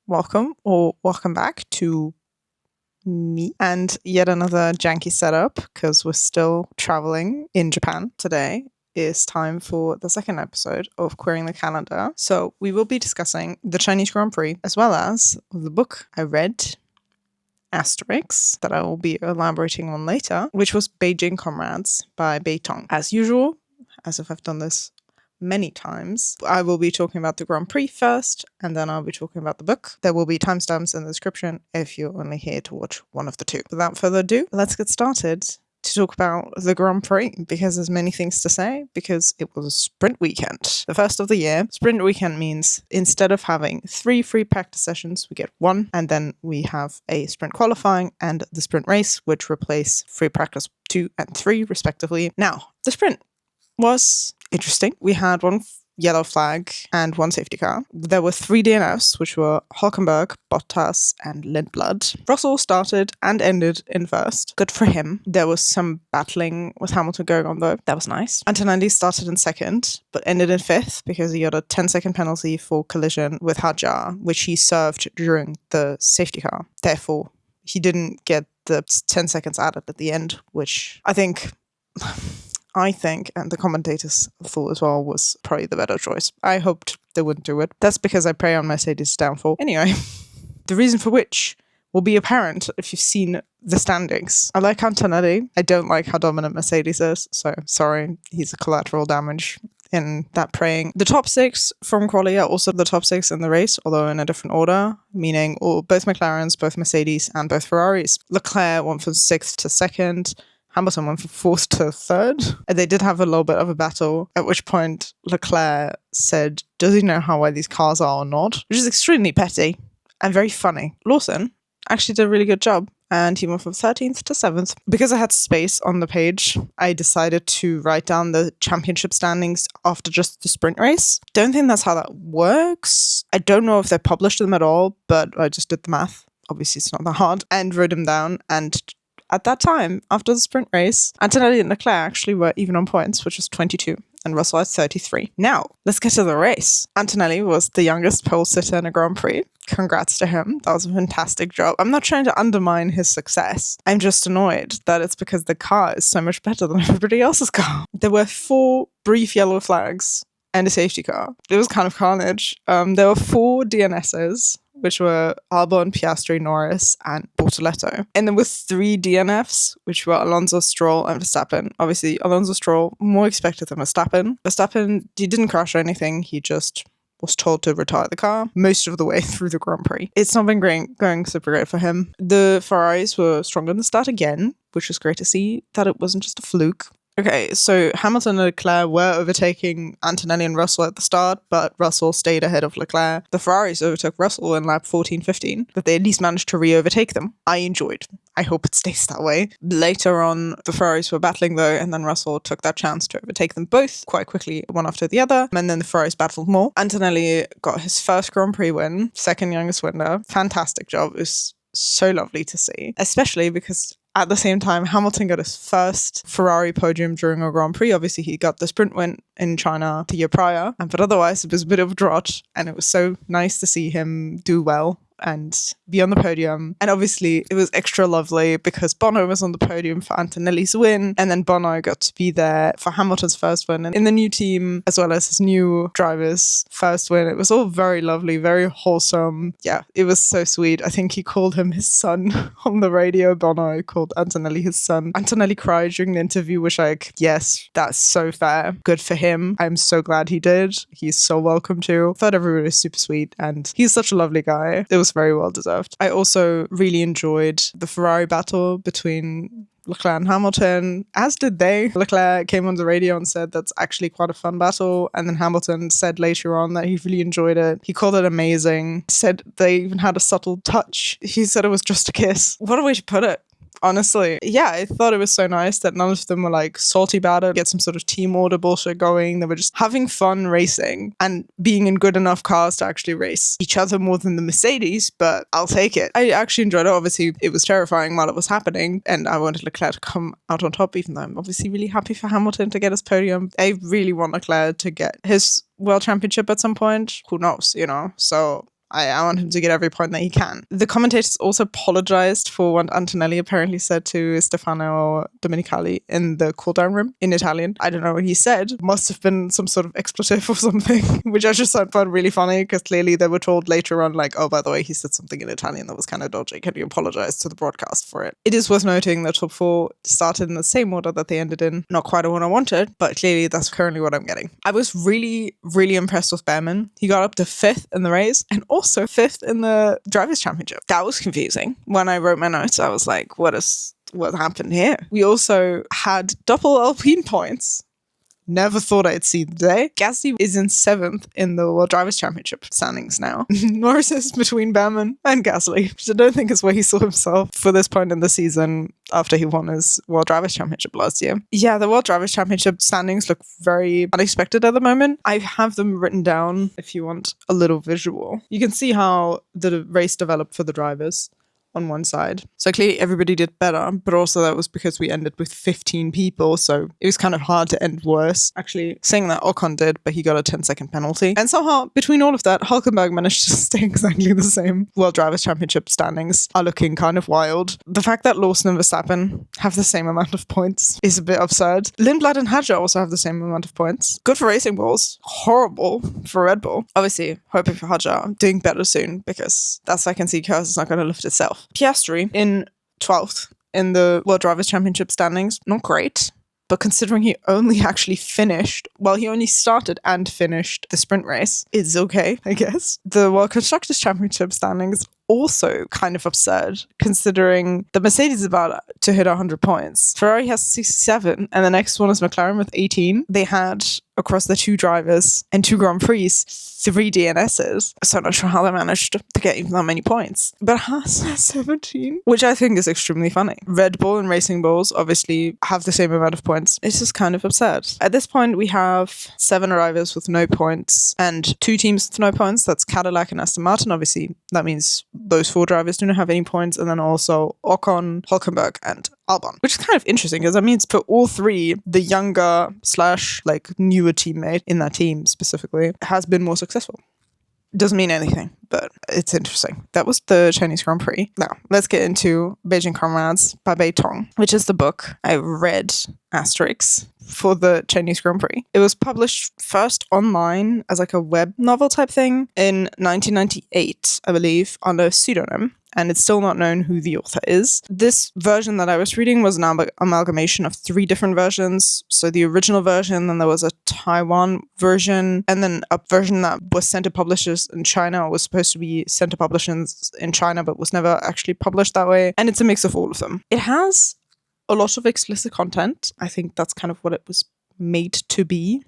welcome back to me and yet another janky setup because we're still traveling in Japan. Today is time for the second episode of Querying the Calendar. So we will be discussing the Chinese Grand Prix as well as the book I read, Asterix, that I will be elaborating on later, which was Beijing Comrades by Beijing. As usual, as if I've done this many times, I will be talking about the Grand Prix first, and then I'll be talking about the book. There will be timestamps in the description if you're only here to watch one of the two. Without further ado, let's get started to talk about the Grand Prix, because there's many things to say, because it was a sprint weekend. The first of the year. Sprint weekend means instead of having 3 free practice sessions, we get 1, and then we have a sprint qualifying and the sprint race, which replace free practice 2 and 3 respectively. Now, the sprint was interesting. We had 1 yellow flag and 1 safety car. There were 3 DNFs, which were Hulkenberg, Bottas, and Lindblad. Russell started and ended in first. Good for him. There was some battling with Hamilton going on though. That was nice. Antonelli started in second, but ended in 5th because he got a 10-second penalty for collision with Hadjar, which he served during the safety car. Therefore, he didn't get the 10 seconds added at the end, which I think, and the commentators thought as well, was probably the better choice. I hoped they wouldn't do it. That's because I pray on Mercedes' downfall. Anyway, the reason for which will be apparent if you've seen the standings. I like Antonelli. I don't like how dominant Mercedes is, so sorry, he's a collateral damage in that praying. The top 6 from quali are also the top 6 in the race, although in a different order, meaning both McLarens, both Mercedes, and both Ferraris. Leclerc went from 6th to 2nd. Hamilton went from 4th to 3rd. They did have a little bit of a battle, at which point Leclerc said, does he know how wide these cars are or not? Which is extremely petty and very funny. Lawson actually did a really good job, and he went from 13th to 7th. Because I had space on the page, I decided to write down the championship standings after just the sprint race. Don't think that's how that works. I don't know if they published them at all, but I just did the math. Obviously, it's not that hard. And wrote them down, and at that time, after the sprint race, Antonelli and Leclerc actually were even on points, which was 22, and Russell had 33. Now, let's get to the race. Antonelli was the youngest pole sitter in a Grand Prix. Congrats to him. That was a fantastic job. I'm not trying to undermine his success. I'm just annoyed that it's because the car is so much better than everybody else's car. There were 4 brief yellow flags and a safety car. It was kind of carnage. There were 4 DNSs, which were Albon, Piastri, Norris, and Bortoletto. And there were 3 DNFs, which were Alonso, Stroll, and Verstappen. Obviously, Alonso, Stroll, more expected than Verstappen. Verstappen, he didn't crash or anything. He just was told to retire the car most of the way through the Grand Prix. It's not been going super great for him. The Ferraris were stronger in the start again, which was great to see that it wasn't just a fluke. Okay, so Hamilton and Leclerc were overtaking Antonelli and Russell at the start, but Russell stayed ahead of Leclerc. The Ferraris overtook Russell in lap 14-15, but they at least managed to re-overtake them. I enjoyed. I hope it stays that way. Later on, the Ferraris were battling though, and then Russell took that chance to overtake them both quite quickly, one after the other, and then the Ferraris battled more. Antonelli got his first Grand Prix win, second youngest winner. Fantastic job. It was so lovely to see, especially because at the same time, Hamilton got his first Ferrari podium during a Grand Prix. Obviously, he got the sprint win in China the year prior, but otherwise it was a bit of a drought, and it was so nice to see him do well and be on the podium. And obviously, it was extra lovely because Bono was on the podium for Antonelli's win, and then Bono got to be there for Hamilton's first win in the new team, as well as his new driver's first win. It was all very lovely, very wholesome. Yeah, it was so sweet. I think he called him his son on the radio. Bono called Antonelli his son. Antonelli cried during the interview, which yes, that's so fair. Good for him. I'm so glad he did. He's so welcome to. I thought everyone was super sweet, and he's such a lovely guy. It was very well deserved. I also really enjoyed the Ferrari battle between Leclerc and Hamilton, as did they. Leclerc came on the radio and said that's actually quite a fun battle, and then Hamilton said later on that he really enjoyed it. He called it amazing, said they even had a subtle touch. He said it was just a kiss. What a way to put it. Honestly, yeah, I thought it was so nice that none of them were like salty about it, get some sort of team order bullshit going. They were just having fun racing and being in good enough cars to actually race each other more than the Mercedes, but I'll take it. I actually enjoyed it. Obviously, it was terrifying while it was happening, and I wanted Leclerc to come out on top, even though I'm obviously really happy for Hamilton to get his podium. I really want Leclerc to get his World Championship at some point. Who knows, you know? So I want him to get every point that he can. The commentators also apologized for what Antonelli apparently said to Stefano Domenicali in the cool-down room in Italian. I don't know what he said. Must have been some sort of expletive or something, which I just found really funny because clearly they were told later on, like, oh, by the way, he said something in Italian that was kind of dodgy. Can you apologize to the broadcast for it? It is worth noting that top four started in the same order that they ended in. Not quite what I wanted, but clearly that's currently what I'm getting. I was really, really impressed with Behrman. He got up to 5th in the race and also 5th in the Drivers' Championship. That was confusing. When I wrote my notes, I was like, what happened here? We also had double Alpine points. Never thought I'd see the day. Gasly is in 7th in the World Drivers' Championship standings now. Norris is between Behrman and Gasly, which I don't think is where he saw himself for this point in the season after he won his World Drivers' Championship last year. Yeah, the World Drivers' Championship standings look very unexpected at the moment. I have them written down if you want a little visual. You can see how the race developed for the drivers on one side. So clearly everybody did better, but also that was because we ended with 15 people, so it was kind of hard to end worse. Actually, saying that Ocon did, but he got a 10-second penalty. And somehow, between all of that, Hulkenberg managed to stay exactly the same. World Drivers' Championship standings are looking kind of wild. The fact that Lawson and Verstappen have the same amount of points is a bit absurd. Lindblad and Hadjar also have the same amount of points. Good for Racing Bulls. Horrible for Red Bull. Obviously, hoping for Hadjar doing better soon, because that's I can see Curse is not going to lift itself. Piastri in 12th in the World Drivers' Championship standings. Not great, but considering he only actually finished, well, he only started and finished the sprint race, it's okay, I guess. The World Constructors' Championship standings also kind of absurd, considering the Mercedes is about to hit 100 points. Ferrari has 67, and the next one is McLaren with 18. They had, across the 2 drivers and 2 Grand Prix, 3 DNSs. So I'm not sure how they managed to get even that many points. But Haas has 17, which I think is extremely funny. Red Bull and Racing Bulls obviously have the same amount of points. It's just kind of absurd. At this point, we have 7 drivers with no points and 2 teams with no points. That's Cadillac and Aston Martin. Obviously, that means those 4 drivers do not have any points, and then also Ocon, Hulkenberg, and Albon, which is kind of interesting because that means for all 3, the younger / like newer teammate in that team specifically has been more successful. Doesn't mean anything, but it's interesting. That was the Chinese Grand Prix. Now, let's get into Beijing Comrades by Beitong, which is the book I read Asterix for the Chinese Grand Prix. It was published first online as like a web novel type thing in 1998, I believe, under a pseudonym. And it's still not known who the author is. This version that I was reading was an amalgamation of 3 different versions. So the original version, then there was a Taiwan version, and then a version that was sent to publishers in China, or was supposed to be sent to publishers in China, but was never actually published that way. And it's a mix of all of them. It has a lot of explicit content. I think that's kind of what it was made to be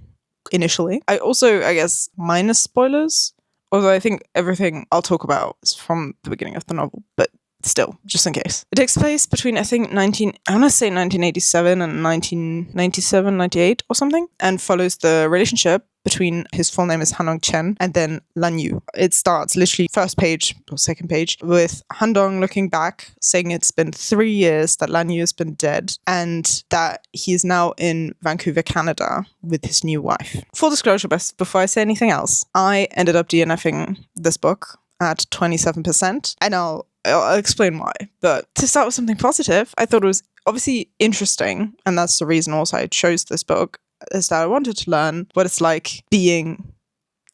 initially. I also, I guess, minus spoilers. Although I think everything I'll talk about is from the beginning of the novel, but still, just in case. It takes place between, I think, I want to say 1987 and 1997, 98 or something, and follows the relationship between, his full name is Handong Chen, and then Lan Yu. It starts literally first page or second page with Handong looking back, saying it's been 3 years that Lan Yu has been dead and that he is now in Vancouver, Canada with his new wife. Full disclosure, before I say anything else, I ended up DNFing this book at 27%, and I'll explain why. But to start with something positive, I thought it was obviously interesting, and that's the reason also I chose this book, is that I wanted to learn what it's like being,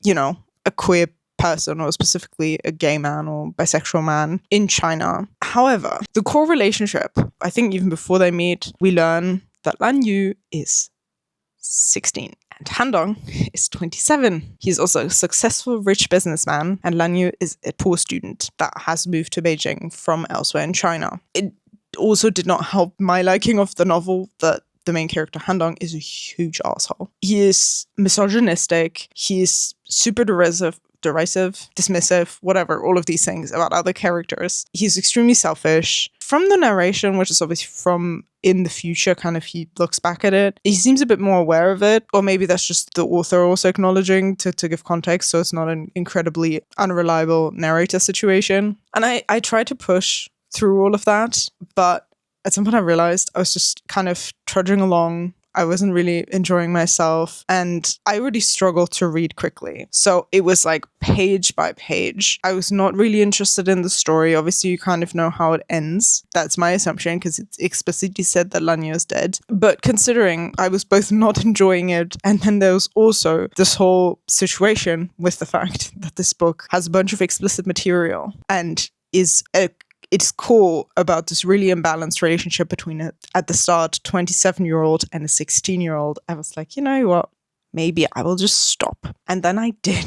you know, a queer person, or specifically a gay man or bisexual man in China. However, the core relationship, I think even before they meet, we learn that Lan Yu is 16 and Handong is 27. He's also a successful rich businessman, and Lan Yu is a poor student that has moved to Beijing from elsewhere in China. It also did not help my liking of the novel that the main character, Handong, is a huge asshole. He is misogynistic, he is super derisive, dismissive, whatever, all of these things about other characters. He's extremely selfish. From the narration, which is obviously from in the future, kind of he looks back at it, he seems a bit more aware of it, or maybe that's just the author also acknowledging to give context, so it's not an incredibly unreliable narrator situation. And I tried to push through all of that, but at some point I realized I was just kind of trudging along I wasn't really enjoying myself, and I really struggled to read quickly. So it was like page by page. I was not really interested in the story. Obviously, you kind of know how it ends. That's my assumption because it explicitly said that Lanyo is dead. But considering I was both not enjoying it, and then there was also this whole situation with the fact that this book has a bunch of explicit material and is its core about this really imbalanced relationship between at the start 27-year-old and a 16-year-old, I was like, you know what? Maybe I will just stop. And then I did.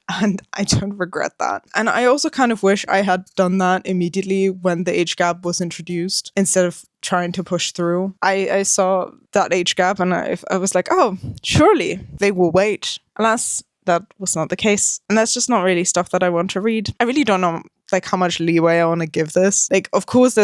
And I don't regret that. And I also kind of wish I had done that immediately when the age gap was introduced instead of trying to push through. I saw that age gap and I was like, oh, surely they will wait. Alas, that was not the case. And that's just not really stuff that I want to read. I really don't know like how much leeway I want to give this. Like, of course,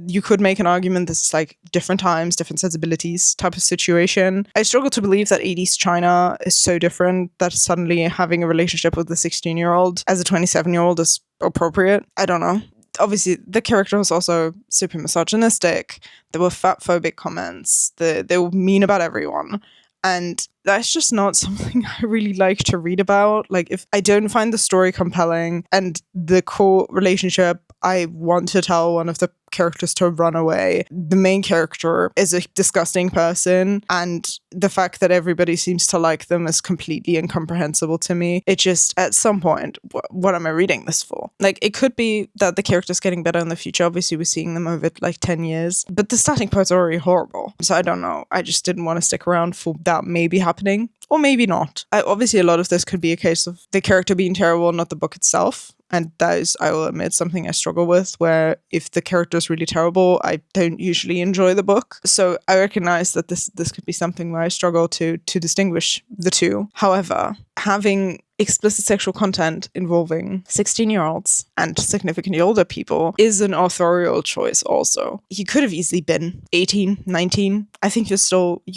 you could make an argument this is like different times, different sensibilities type of situation. I struggle to believe that 80s China is so different that suddenly having a relationship with a 16-year-old as a 27-year-old is appropriate. I don't know. Obviously, the character was also super misogynistic. There were fat-phobic comments. They were mean about everyone. And that's just not something I really like to read about. Like, if I don't find the story compelling and the core relationship, I want to tell one of the characters to run away. The main character is a disgusting person, and the fact that everybody seems to like them is completely incomprehensible to me. It just, at some point, what am I reading this for? Like, it could be that the character's getting better in the future. Obviously, we're seeing them over like 10 years, but the starting points are already horrible. So I don't know. I just didn't want to stick around for that maybe happening, or maybe not. Obviously, a lot of this could be a case of the character being terrible, not the book itself. And that is, I will admit, something I struggle with, where if the character is really terrible, I don't usually enjoy the book. So I recognize that this could be something where I struggle to distinguish the two. However, having explicit sexual content involving 16-year-olds and significantly older people is an authorial choice also. He could have easily been 18, 19. I think you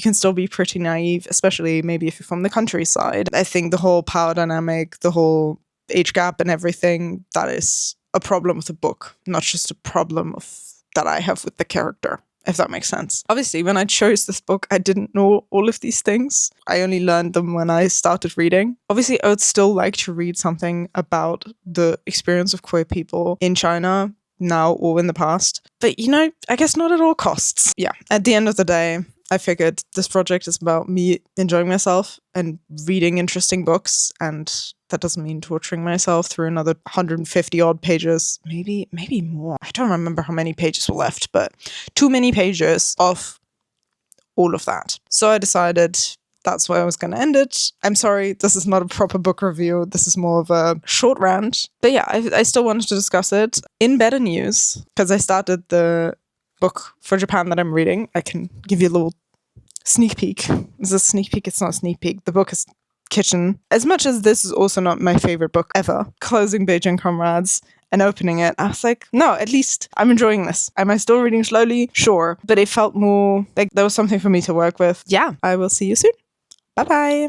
can still be pretty naive, especially maybe if you're from the countryside. I think the whole power dynamic, the whole age gap and everything, that is a problem with the book, not just a problem that I have with the character, if that makes sense. Obviously, when I chose this book, I didn't know all of these things. I only learned them when I started reading. Obviously, I would still like to read something about the experience of queer people in China now or in the past. But, I guess not at all costs. Yeah, at the end of the day, I figured this project is about me enjoying myself and reading interesting books, and that doesn't mean torturing myself through another 150 odd pages, maybe more. I don't remember how many pages were left, but too many pages of all of that. So I decided that's where I was going to end it. I'm sorry, this is not a proper book review. This is more of a short rant. But yeah, I still wanted to discuss it. In better news, because I started the book for Japan that I'm reading, I can give you a little sneak peek. It's a sneak peek. It's not a sneak peek. The book is Kitchen. As much as this is also not my favorite book ever, closing Beijing Comrades and opening it, I was like, no, at least I'm enjoying this. Am I still reading slowly? Sure. But it felt more like there was something for me to work with. Yeah, I will see you soon. Bye-bye.